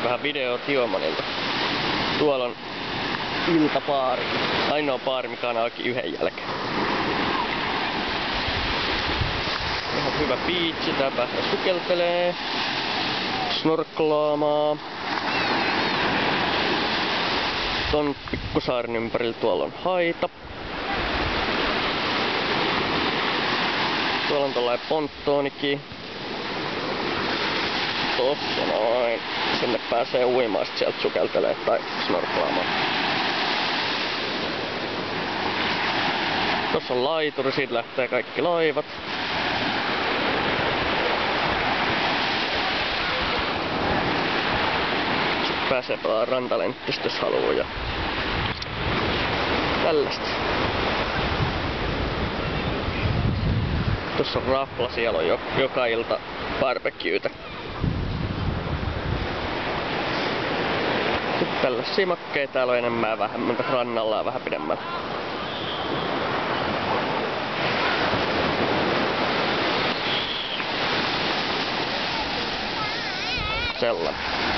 vähän video Tiomonilta. Tuolla on iltapaari. Ainoa baari, mikä on auki yhden jälkeen. Ihan hyvä biitsi, tää pääsee sukeltelee, snorklaamaan. Ton pikkusaaren ympärillä tuolla on haita. Tuolla on tollainen ponttoonikin. Tossa noin. Sinne pääsee uimaan, sit sieltä sukeltelee tai snorklaamaan. Tossa on laituri, siitä lähtee kaikki laivat. Sitten pääsee pelaamaan rantalenttistä, jos haluu ja tällaista. Tuossa on rafla, siellä on joka ilta barbecuetä. Sitten tällaisia makkeja täällä on enemmän ja vähemmän, rannalla ja vähän pidemmällä. Sellainen.